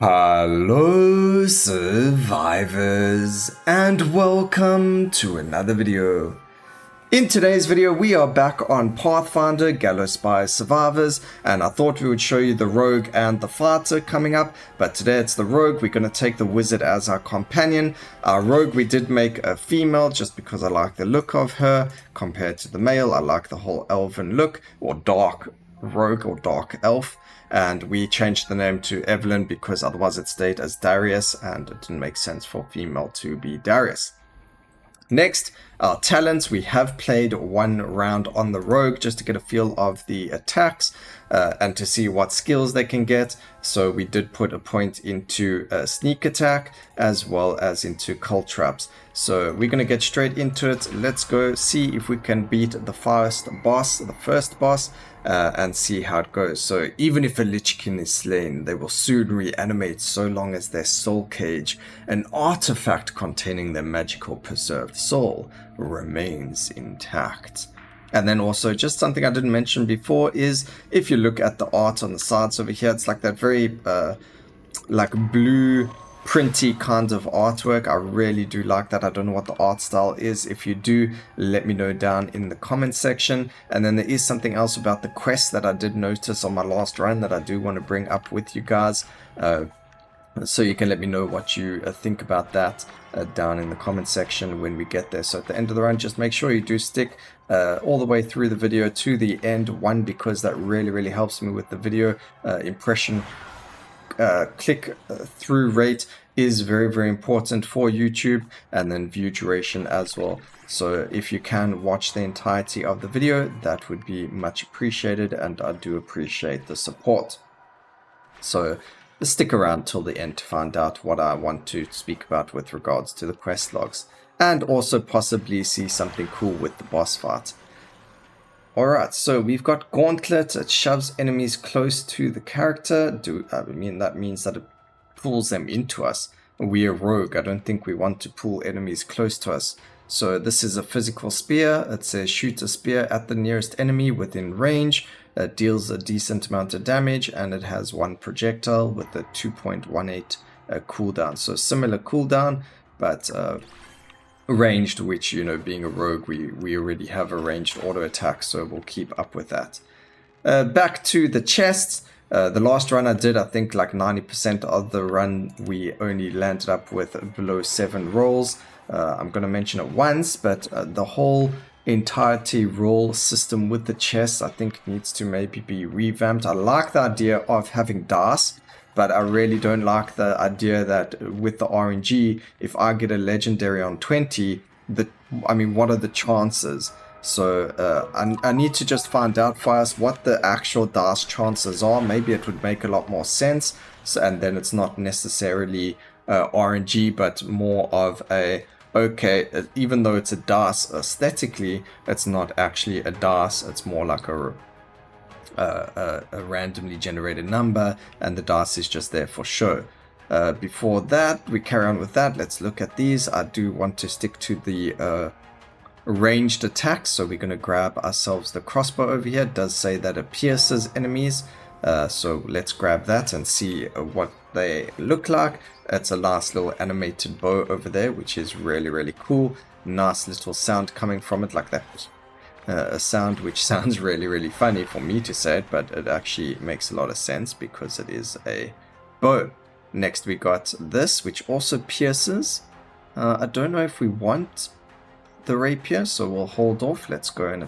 Hello survivors and welcome to another video. In today's video we are back on Pathfinder Gallowspire survivors, and I thought we would show you the rogue and the fighter coming up, but today it's the rogue. We're going to take the wizard as our companion. Our rogue we did make a female just because I like the look of her compared to the male. I like the whole elven look, or dark rogue or dark elf. And we changed the name to Evelyn because otherwise it stayed as Darius, and it didn't make sense for female to be Darius. Next, our talents. We have played one round on the rogue just to get a feel of the attacks and to see what skills they can get. So we did put a point into sneak attack as well as into cult traps. So we're going to get straight into it. Let's go see if we can beat the first boss, and see how it goes. So even if a Lich King is slain, they will soon reanimate so long as their soul cage, an artifact containing their magical preserved soul, remains intact. And then also, just something I didn't mention before is, if you look at the art on the sides over here, it's like that very like blue printy kind of artwork. I really do like that. I don't know what the art style is. If you do, let me know down in the comment section. And then there is something else about the quest that I did notice on my last run that I do want to bring up with you guys. So you can let me know what you think about that down in the comment section when we get there. So at the end of the run, just make sure you do stick all the way through the video to the end. One, because that really helps me with the video impression. Click through rate is very important for YouTube, and then view duration as well. So if you can watch the entirety of the video, that would be much appreciated, and I do appreciate the support. So stick around till the end to find out what I want to speak about with regards to the quest logs, and also possibly see something cool with the boss fight. Alright, so we've got Gauntlet. It shoves enemies close to the character. That means that it pulls them into us. We're rogue. I don't think we want to pull enemies close to us. So this is a physical spear. It says shoot a spear at the nearest enemy within range. It deals a decent amount of damage, and it has one projectile with a 2.18 cooldown. So similar cooldown, but ranged, which, you know, being a rogue, we already have a ranged auto attack, so we'll keep up with that. Back to the chests. The last run I did, I think like 90% of the run we only landed up with below 7 rolls. I'm going to mention it once, but the whole entirety roll system with the chests I think needs to maybe be revamped. I like the idea of having dice, but I really don't like the idea that with the RNG, if I get a legendary on 20, what are the chances? So I need to just find out for us what the actual dice chances are. Maybe it would make a lot more sense. So, and then it's not necessarily RNG, but more of a, okay, even though it's a dice aesthetically, it's not actually a dice. It's more like a randomly generated number, and the dice is just there for show. Before that, we carry on with that. Let's look at these. I do want to stick to the ranged attacks, so we're going to grab ourselves the crossbow over here. It does say that it pierces enemies, so let's grab that and see what they look like. It's a nice little animated bow over there, which is really cool. Nice little sound coming from it, like that. A sound which sounds really funny for me to say it, but it actually makes a lot of sense because it is a bow. Next we got this, which also pierces. I don't know if we want the rapier, so we'll hold off. Let's go and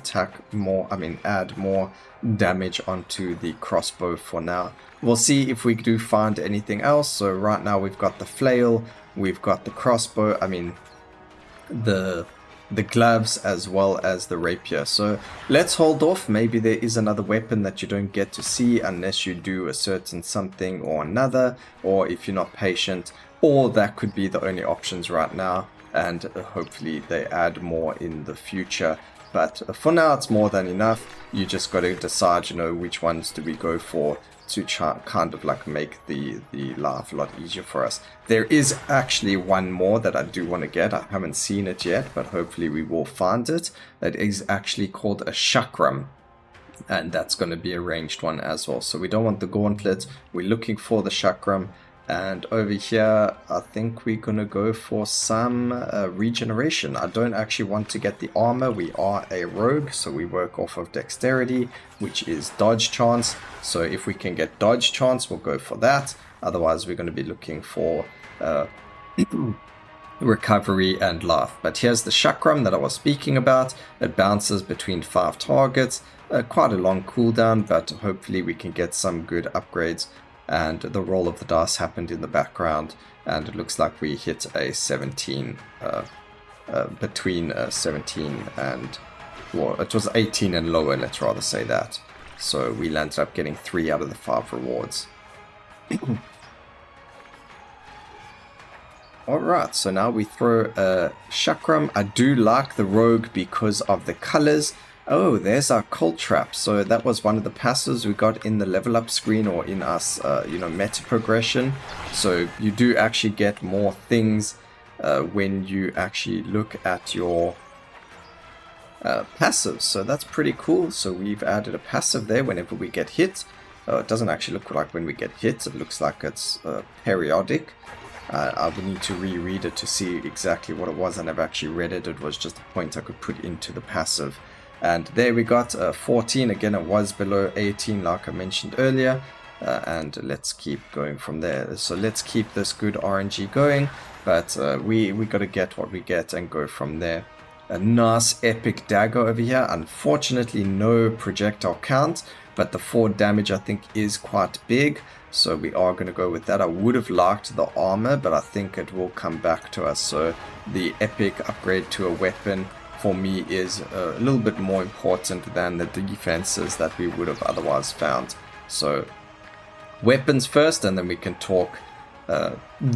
add more damage onto the crossbow for now. We'll see if we do find anything else. So right now we've got the flail, we've got the crossbow, the gloves, as well as the rapier. So let's hold off. Maybe there is another weapon that you don't get to see unless you do a certain something or another, or if you're not patient, or that could be the only options right now, and hopefully they add more in the future. But for now it's more than enough. You just got to decide, which ones do we go for to kind of like make the life a lot easier for us. There is actually one more that I do want to get. I haven't seen it yet, but hopefully we will find it. It is actually called a chakram, and that's going to be a ranged one as well. So we don't want the gauntlet, we're looking for the chakram. And over here, I think we're going to go for some regeneration. I don't actually want to get the armor. We are a rogue, so we work off of dexterity, which is dodge chance. So if we can get dodge chance, we'll go for that. Otherwise, we're going to be looking for recovery and life. But here's the chakram that I was speaking about. It bounces between 5 targets. Quite a long cooldown, but hopefully we can get some good upgrades. And the roll of the dice happened in the background, and it looks like we hit a 17, between 17 and, well, it was 18 and lower, let's rather say that. So we landed up getting 3 out of the 5 rewards. Alright, so now we throw a chakram. I do like the rogue because of the colors. Oh, there's our cult trap. So that was one of the passives we got in the level up screen, or in us, meta progression. So you do actually get more things when you actually look at your passives. So that's pretty cool. So we've added a passive there whenever we get hit. It doesn't actually look like when we get hit. It looks like it's periodic. I would need to reread it to see exactly what it was. I never actually read it. It was just a point I could put into the passive. And there we got 14. Again, it was below 18 like I mentioned earlier. And let's keep going from there. So let's keep this good RNG going. But we got to get what we get and go from there. A nice epic dagger over here. Unfortunately, no projectile count. But the 4 damage I think is quite big. So we are going to go with that. I would have liked the armor, but I think it will come back to us. So the epic upgrade to a weapon for me is a little bit more important than the defenses that we would have otherwise found. So weapons first, and then we can talk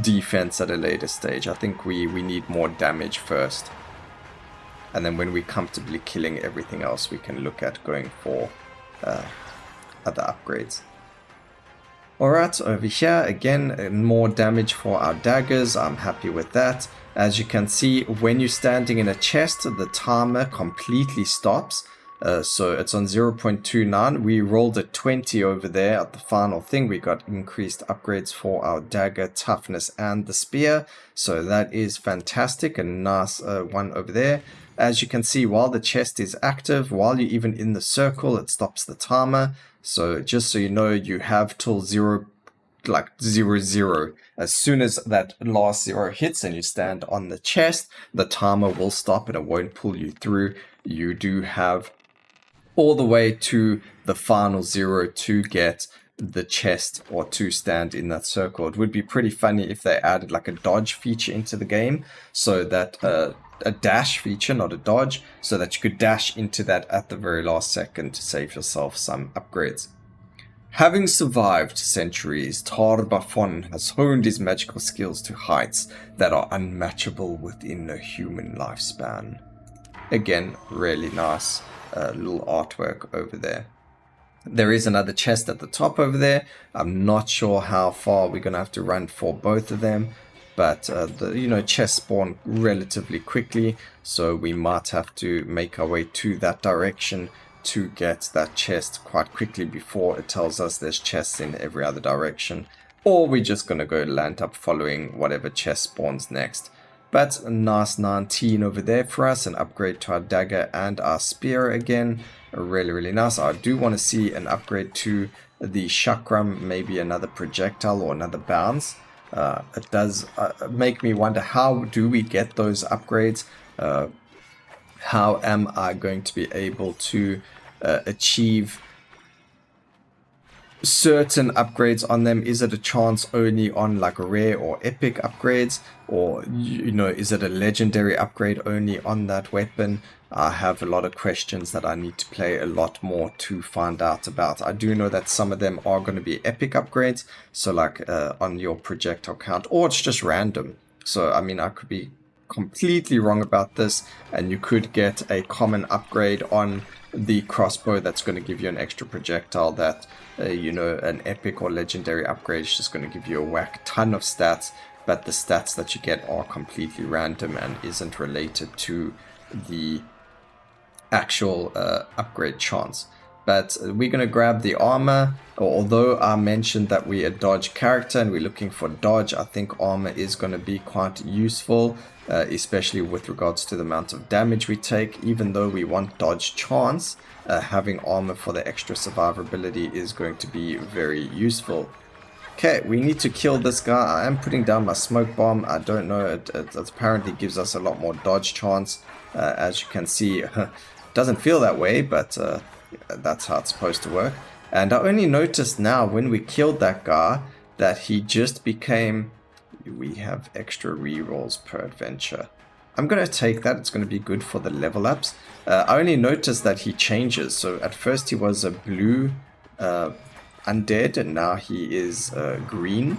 defense at a later stage. I think we need more damage first. And then when we're comfortably killing everything else, we can look at going for other upgrades. Alright, over here, again, more damage for our daggers. I'm happy with that. As you can see, when you're standing in a chest, the timer completely stops. So it's on 0.29. We rolled a 20 over there at the final thing. We got increased upgrades for our dagger, toughness, and the spear. So that is fantastic. A nice one over there. As you can see, while the chest is active, while you're even in the circle, it stops the timer. So just so you know, you have till 0, like 0. As soon as that last 0 hits and you stand on the chest, the timer will stop and it won't pull you through. You do have all the way to the final 0 to get the chest or to stand in that circle. It would be pretty funny if they added like a dodge feature into the game, so that a dash feature, not a dodge, so that you could dash into that at the very last second to save yourself some upgrades. Having survived centuries, Tarbafon has honed his magical skills to heights that are unmatchable within a human lifespan. Again, really nice little artwork over there. There is another chest at the top over there. I'm not sure how far we're going to have to run for both of them. But the chests spawn relatively quickly, so we might have to make our way to that direction to get that chest quite quickly before it tells us there's chests in every other direction. Or we're just going to go land up following whatever chest spawns next. But a nice 19 over there for us, an upgrade to our dagger and our spear again. Really, really nice. I do want to see an upgrade to the chakram, maybe another projectile or another bounce. It does make me wonder, how do we get those upgrades? How am I going to be able to achieve certain upgrades on them? Is it a chance only on like rare or epic upgrades, or is it a legendary upgrade only on that weapon? I have a lot of questions that I need to play a lot more to find out about. I do know that some of them are going to be epic upgrades, so like on your projectile count, or it's just random. So I mean, I could be completely wrong about this, and you could get a common upgrade on the crossbow that's going to give you an extra projectile that an epic or legendary upgrade is just going to give you a whack ton of stats, but the stats that you get are completely random and isn't related to the actual upgrade chance. But we're going to grab the armor. Although I mentioned that we're a dodge character and we're looking for dodge, I think armor is going to be quite useful, especially with regards to the amount of damage we take. Even though we want dodge chance, having armor for the extra survivability is going to be very useful. Okay, we need to kill this guy. I am putting down my smoke bomb. I don't know, it apparently gives us a lot more dodge chance. As you can see, doesn't feel that way, but that's how it's supposed to work. And I only noticed now when we killed that guy that he just became... We have extra rerolls per adventure. I'm going to take that. It's going to be good for the level ups. I only noticed that he changes. So at first he was a blue undead, and now he is green.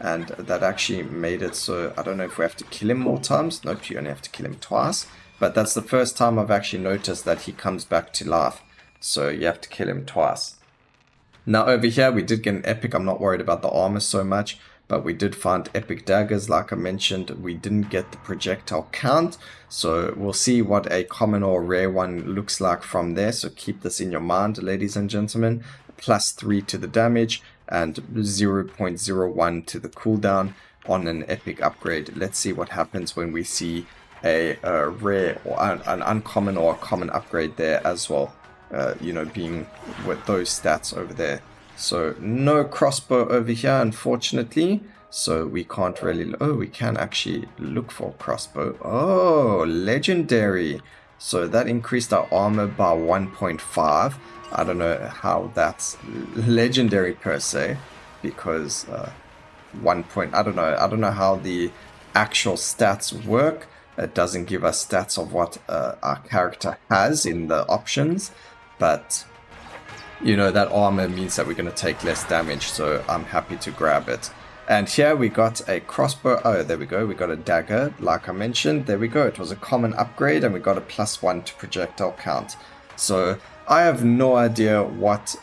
And that actually made it so... I don't know if we have to kill him more times. Nope, you only have to kill him twice. But that's the first time I've actually noticed that he comes back to life. So you have to kill him twice. Now over here we did get an epic. I'm not worried about the armor so much, but we did find epic daggers. Like I mentioned, we didn't get the projectile count, so we'll see what a common or rare one looks like from there. So keep this in your mind, ladies and gentlemen. +3 to the damage and 0.01 to the cooldown on an epic upgrade. Let's see what happens when we see a rare or an uncommon or a common upgrade there as well. You know, being with those stats over there. So no crossbow over here, unfortunately. So we can't really... Oh, we can actually look for crossbow. Oh, legendary. So that increased our armor by 1.5. I don't know how that's legendary per se, because I don't know how the actual stats work. It doesn't give us stats of what our character has in the options. But, you know, that armor means that we're going to take less damage, so I'm happy to grab it. And here we got a crossbow. Oh, there we go. We got a dagger, like I mentioned. There we go. It was a common upgrade, and we got a +1 to projectile count. So I have no idea what,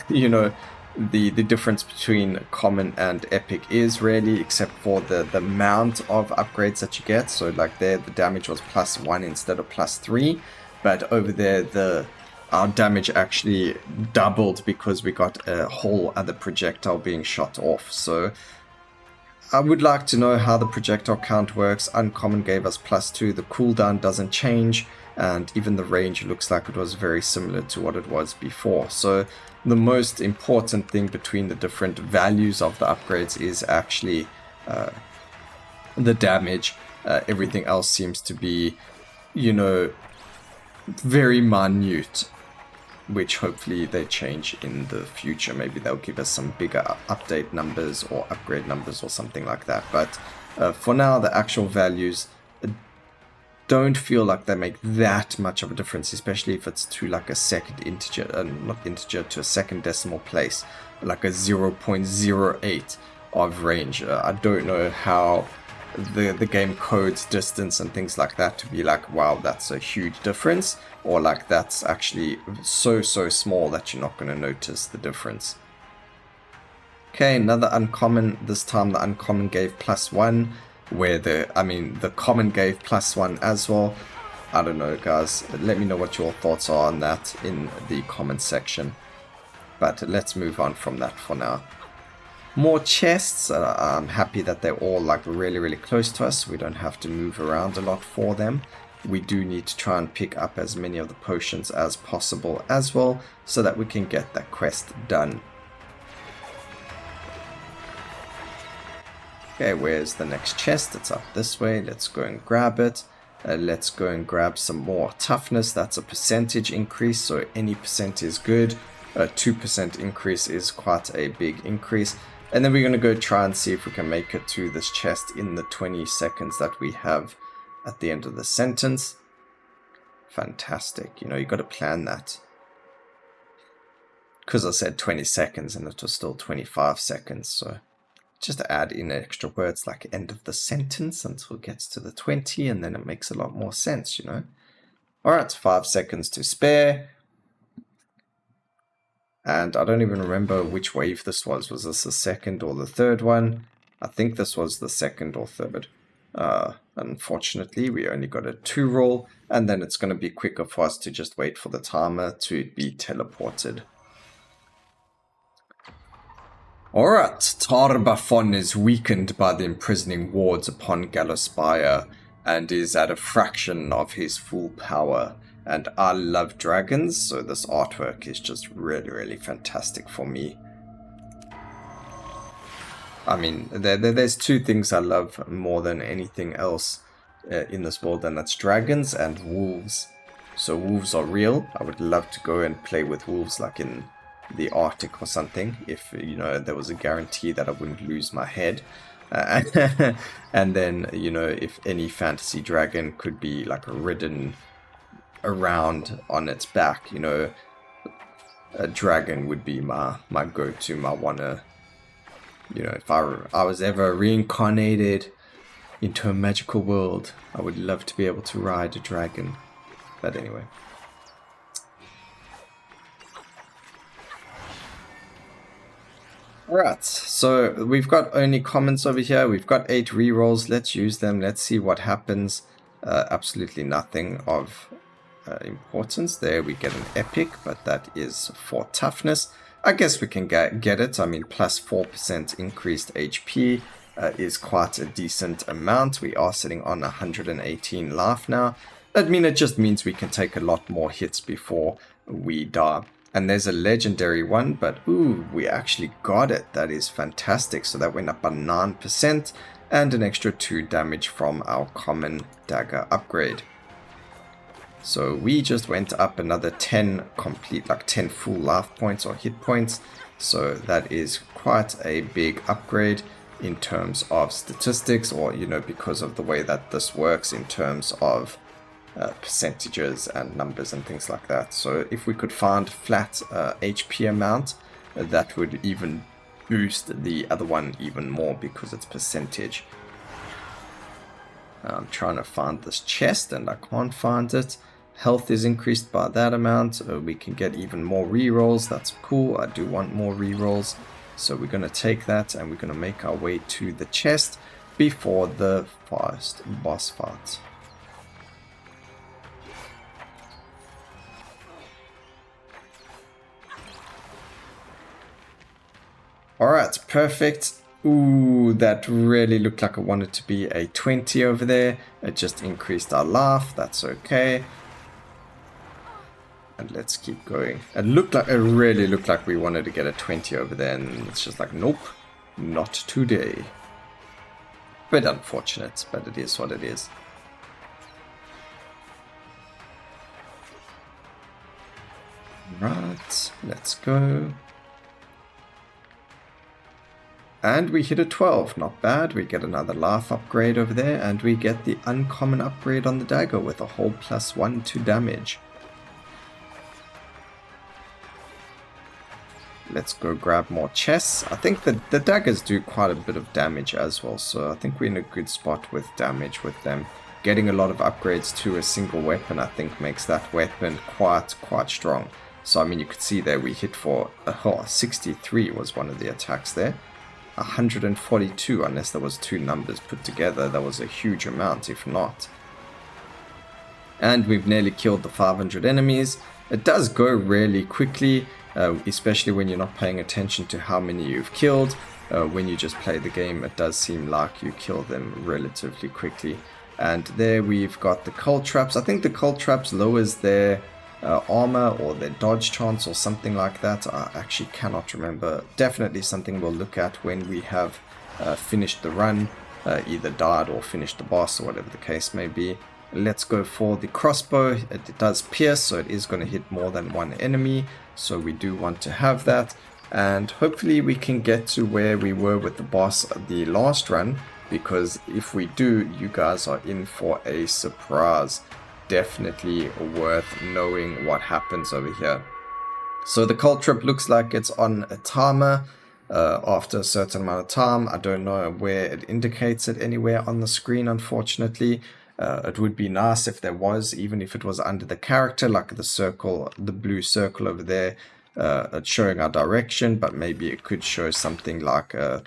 you know, the difference between common and epic is really, except for the amount of upgrades that you get. So like there, the damage was +1 instead of +3. But over there, our damage actually doubled because we got a whole other projectile being shot off. So I would like to know how the projectile count works. Uncommon gave us +2. The cooldown doesn't change. And even the range looks like it was very similar to what it was before. So the most important thing between the different values of the upgrades is actually the damage. Everything else seems to be, you know, very minute, which hopefully they change in the future. Maybe they'll give us some bigger update numbers or upgrade numbers or something like that. But for now, the actual values don't feel like they make that much of a difference, especially if it's to like a second integer, not integer, to a second decimal place, like a 0.08 of range. I don't know how the game codes distance and things like that to be like, wow, that's a huge difference, or like that's actually so small that you're not going to notice the difference. Okay, another uncommon. This time the uncommon gave +1, where the common gave +1 as well. I don't know, guys. Let me know what your thoughts are on that in the comment section. But let's move on from that for now. More chests. I'm happy that they're all like really close to us. We don't have to move around a lot for them. We do need to try and pick up as many of the potions as possible as well, so that we can get that quest done. Okay, where's the next chest? It's up this way. Let's go and grab it. Let's go and grab some more toughness. That's a percentage increase, so any percent is good. A 2% increase is quite a big increase. And then we're going to go try and see if we can make it to this chest in the 20 seconds that we have at the end of the sentence. Fantastic. You know, you got to plan that. Because I said 20 seconds and it was still 25 seconds. So just add in extra words like end of the sentence until it gets to the 20, and then it makes a lot more sense, you know. Alright, 5 seconds to spare. And I don't even remember which wave this was. Was this the second or the third one? I think this was the second or third. Unfortunately, we only got a 2 roll, and then it's going to be quicker for us to just wait for the timer to be teleported. Alright, Tarbafon is weakened by the imprisoning wards upon Gallowspire and is at a fraction of his full power. And I love dragons, so this artwork is just really, really fantastic for me. I mean, there's two things I love more than anything else in this world, and that's dragons and wolves. So wolves are real. I would love to go and play with wolves like in the Arctic or something, if, you know, there was a guarantee that I wouldn't lose my head. And then, you know, if any fantasy dragon could be like ridden around on its back, you know, a dragon would be my go-to, my wanna. You know, if I was ever reincarnated into a magical world, I would love to be able to ride a dragon. But anyway. Alright, so we've got only commons over here. We've got 8 rerolls. Let's use them. Let's see what happens. Absolutely nothing of importance there. We get an epic, but that is for toughness. I guess we can get it. I mean, plus 4% increased HP is quite a decent amount. We are sitting on 118 life now. I mean, it just means we can take a lot more hits before we die. And there's a legendary one, but ooh, we actually got it. That is fantastic. So that went up by 9% and an extra 2 damage from our common dagger upgrade. So we just went up another 10 complete, like 10 full life points or hit points. So that is quite a big upgrade in terms of statistics, or, you know, because of the way that this works in terms of percentages and numbers and things like that. So if we could find flat HP amount, that would even boost the other one even more because it's percentage. I'm trying to find this chest and I can't find it. Health is increased by that amount. We can get even more rerolls. That's cool. I do want more rerolls. So we're going to take that and we're going to make our way to the chest before the first boss fight. Alright, perfect. Ooh, that really looked like it wanted to be a 20 over there. It just increased our life. That's okay. And let's keep going. It really looked like we wanted to get a 20 over there, and it's just like, nope, not today. Bit unfortunate, but it is what it is. Right, let's go. And we hit a 12, not bad. We get another life upgrade over there, and we get the uncommon upgrade on the dagger with a whole +1 to damage. Let's go grab more chests. I think that the daggers do quite a bit of damage as well, so I think we're in a good spot with damage with them. Getting a lot of upgrades to a single weapon, I think, makes that weapon quite strong. So, I mean, you could see there we hit for 63 was one of the attacks there. 142, unless there was 2 numbers put together. That was a huge amount, if not. And we've nearly killed the 500 enemies. It does go really quickly, especially when you're not paying attention to how many you've killed. When you just play the game, it does seem like you kill them relatively quickly. And there we've got the cold traps. I think the cold traps lowers their armor or their dodge chance or something like that. I actually cannot remember. Definitely something we'll look at when we have finished the run, either died or finished the boss or whatever the case may be. Let's go for the crossbow. It does pierce, so it is going to hit more than one enemy, so we do want to have that. And hopefully we can get to where we were with the boss the last run, because if we do, you guys are in for a surprise. Definitely worth knowing what happens over here. So the cold trip looks like it's on a timer after a certain amount of time. I don't know where it indicates it anywhere on the screen, unfortunately. It would be nice if there was, even if it was under the character, like the circle, the blue circle over there, it's showing our direction, but maybe it could show something like a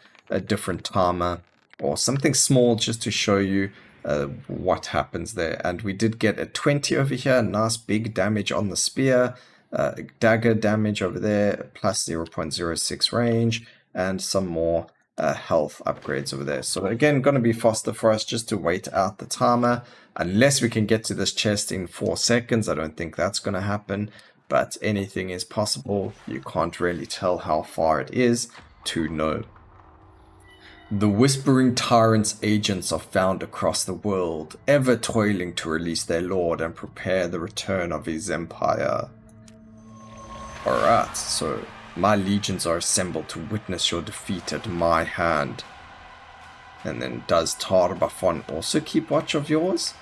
different timer or something small just to show you what happens there. And we did get a 20 over here, nice big damage on the spear, dagger damage over there, plus 0.06 range, and some more health upgrades over there. So again, going to be faster for us just to wait out the timer, unless we can get to this chest in 4 seconds. I don't think that's going to happen, but anything is possible. You can't really tell how far it is to know. The Whispering Tyrant's agents are found across the world, ever toiling to release their lord and prepare the return of his empire. Alright, so my legions are assembled to witness your defeat at my hand. And then does Tarbafon also keep watch of yours?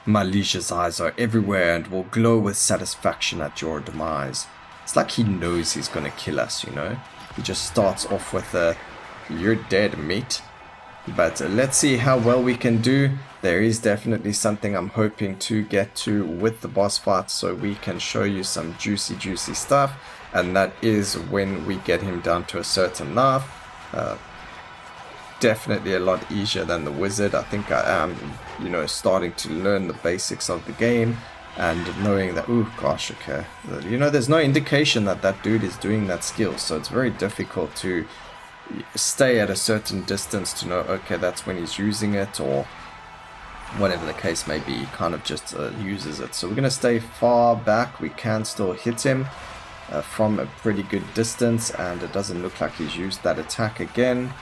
My liege's eyes are everywhere and will glow with satisfaction at your demise. It's like he knows he's gonna kill us, you know? He just starts off with a, "You're dead, mate." But let's see how well we can do. There is definitely something I'm hoping to get to with the boss fight, so we can show you some juicy stuff. And that is when we get him down to a certain knife. Definitely a lot easier than the wizard. I think I am, you know, starting to learn the basics of the game and knowing that, oh gosh, okay, you know, there's no indication that that dude is doing that skill, so it's very difficult to stay at a certain distance to know, okay, that's when he's using it, or whatever the case may be. He kind of just uses it. So we're going to stay far back. We can still hit him from a pretty good distance, and it doesn't look like he's used that attack again.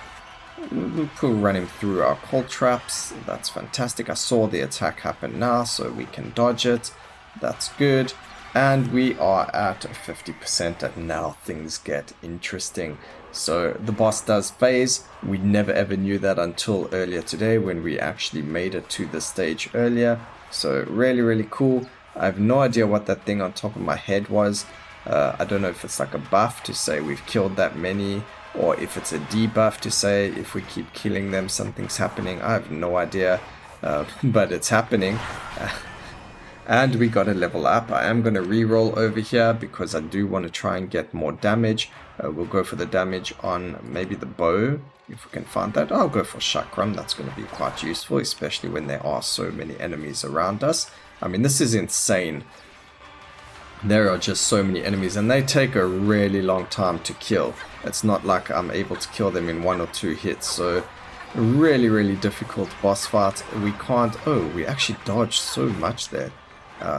We'll run him through our cold traps. That's fantastic. I saw the attack happen now, so we can dodge it. That's good. And we are at 50%, and now things get interesting. So the boss does phase. We never ever knew that until earlier today when we actually made it to the stage earlier. So really cool. I have no idea what that thing on top of my head was. I don't know if it's like a buff to say we've killed that many, or if it's a debuff to say if we keep killing them something's happening. I have no idea, but it's happening. And we got a level up. I am going to reroll over here because I do want to try and get more damage. We'll go for the damage on maybe the bow, if we can find that. I'll go for chakram. That's going to be quite useful, especially when there are so many enemies around us. I mean, this is insane. There are just so many enemies, and they take a really long time to kill. It's not like I'm able to kill them in 1 or 2 hits, so really difficult boss fight. We can't... Oh, we actually dodged so much there.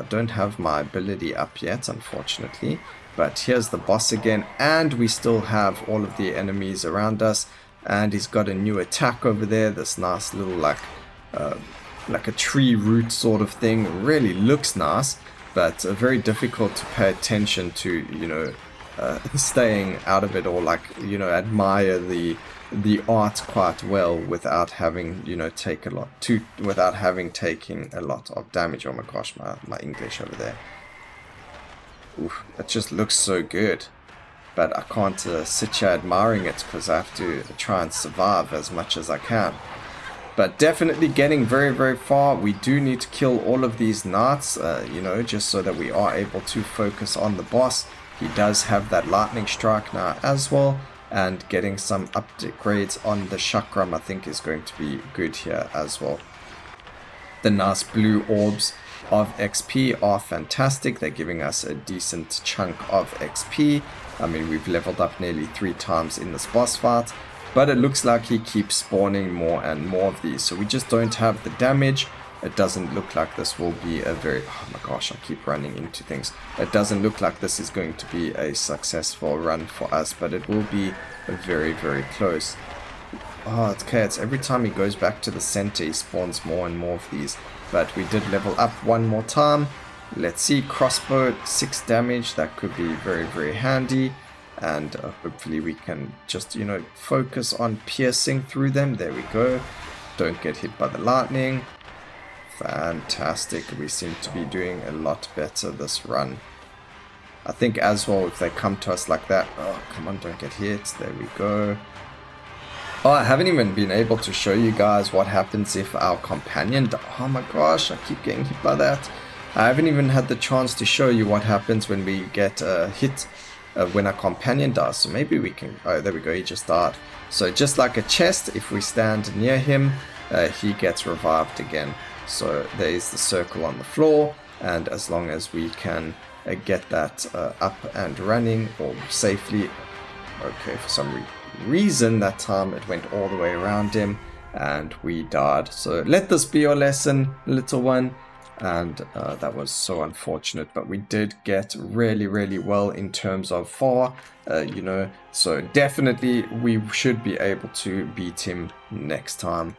Don't have my ability up yet, unfortunately. But here's the boss again, and we still have all of the enemies around us. And he's got a new attack over there, this nice little like a tree root sort of thing. Really looks nice, but very difficult to pay attention to, you know, staying out of it, or like, you know, admire the art quite well without having, you know, taken a lot of damage. Oh my gosh, my English over there. Oof, it just looks so good, but I can't sit here admiring it because I have to try and survive as much as I can. But definitely getting very far. We do need to kill all of these knights, you know, just so that we are able to focus on the boss. He does have that lightning strike now as well, and getting some upgrades on the chakram I think is going to be good here as well. The nice blue orbs of XP are fantastic. They're giving us a decent chunk of XP. I mean, we've leveled up nearly 3 times in this boss fight, but it looks like he keeps spawning more and more of these, so we just don't have the damage. It doesn't look like this will be a very... Oh my gosh, I keep running into things. It doesn't look like this is going to be a successful run for us, but it will be very close. Oh, okay, it's every time he goes back to the center, he spawns more and more of these. But we did level up one more time. Let's see, crossbow, 6 damage. That could be very handy. And hopefully we can just, you know, focus on piercing through them. There we go. Don't get hit by the lightning. Fantastic. We seem to be doing a lot better this run. I think as well, if they come to us like that... Oh, come on, don't get hit. There we go. Oh, I haven't even been able to show you guys what happens if our companion... Oh my gosh, I keep getting hit by that. I haven't even had the chance to show you what happens when we get hit when our companion dies. So maybe we can, oh, there we go, he just died. So just like a chest, if we stand near him, he gets revived again. So there's the circle on the floor, and as long as we can get that up and running or safely. Okay, for some reason that time it went all the way around him and we died. So let this be your lesson, little one. And that was so unfortunate, but we did get really well in terms of far, you know, so definitely we should be able to beat him next time.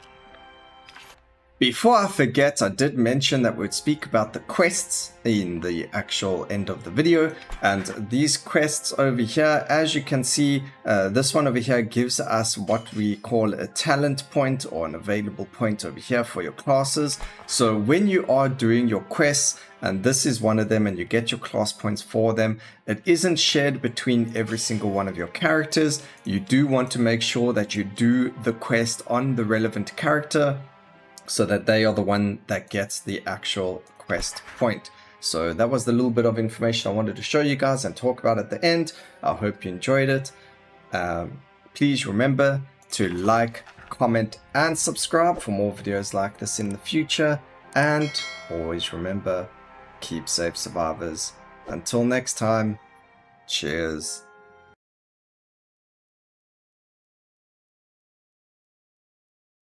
Before I forget, I did mention that we'd speak about the quests in the actual end of the video, and these quests over here, as you can see, this one over here gives us what we call a talent point or an available point over here for your classes. So when you are doing your quests, and this is one of them, and you get your class points for them, it isn't shared between every single one of your characters. You do want to make sure that you do the quest on the relevant character, so that they are the one that gets the actual quest point. So that was the little bit of information I wanted to show you guys and talk about at the end. I hope you enjoyed it. Please remember to like, comment, and subscribe for more videos like this in the future. And always remember, keep safe, survivors. Until next time, cheers.